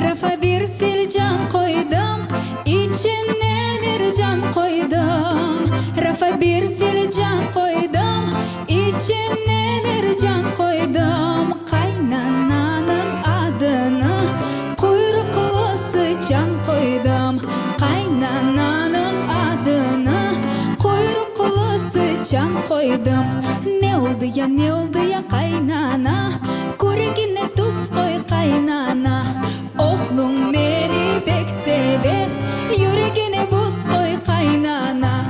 Rafa bir filcan koydum, içine bir can koydum. Rafa bir filcan koydum, içine bir can koydum. Kaynananın adını kuyruklu sıçan koydum. Kaynananın adını kuyruklu sıçan koydum. Ne oldu ya kaynana, kurekine tuz koy kaynana. Oğlum beni pek sever, yüreğine buz koy kaynana.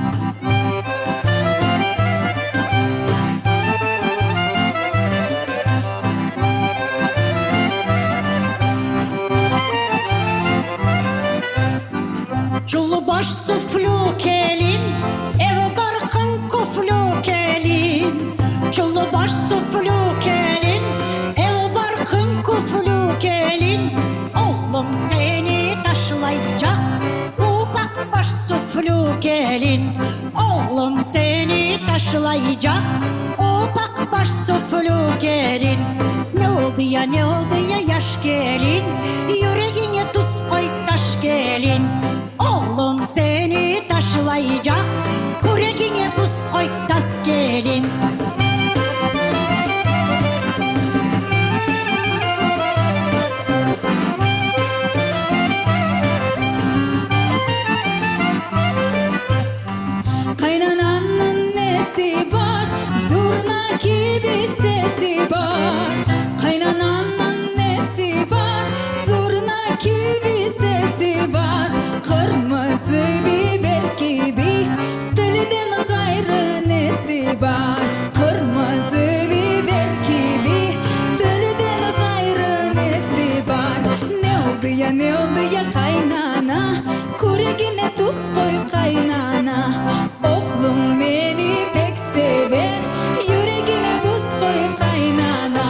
Çulu baş suflu gelin, ev barkın kuflu gelin. Çulu baş suflu gelin, ev barkın kuflu gelin. Oğlum seni taşlayacak, ufak baş suflu gelin. Oğlum seni taşlayacak, ufak baş suflu gelin. Ne oldu ya yaş gelin, yüreğine tuz koy taş gelin. Oğlum seni taşlayacak, kurekine buz koy tas gelin. Kaynananın nesi var, zurna gibi sesi var. Kaynananın nesi var, zurna gibi sesi var. Kırmızı biber gibi, dilden gayrı nesi var. Kırmızı biber gibi, dilden gayrı nesi var. Ne oldu ya kaynana, kurekine tuz koy kaynana. Oğlum beni pek sever, yüreğine buz koy kaynana.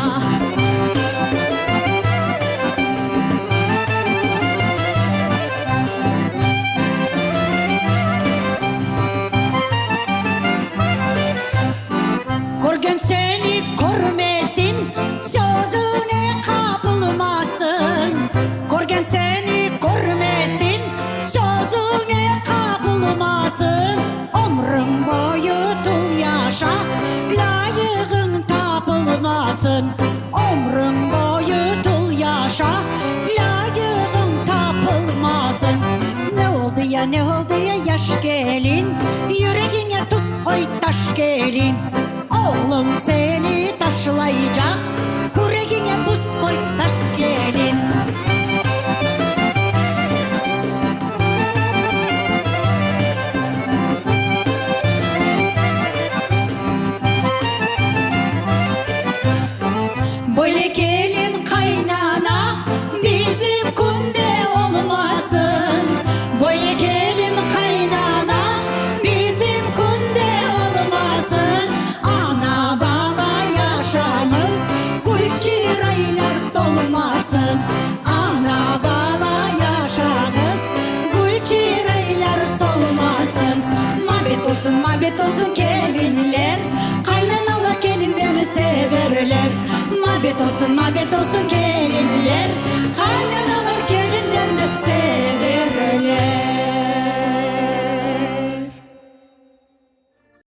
Görgen seni görmesin, sözüne kapılmasın. Görgen seni görmesin, sözüne kapılmasın. Ömrün boyu dul yaşa, layığın tapılmasın. Ömrün boyu dul yaşa, layığın tapılmasın. Ne oldu ya yaş gelin, yüreğine tuz koy taş gelin. Oğlum seni taşlayacak, kurekine buz koy taş gelin. Böyle gelin kaynana, bizim kunde olmasın. Böyle gelin kaynana, bizim kunde olmasın. Ana bala yaşanız, gül çıraylar solmasın. Ana bala yaşanız, gül çıraylar solmasın. Mabet olsun gelinler, kaynanalı gelin beni severler. Mabet olsun gelinler, kaynanalı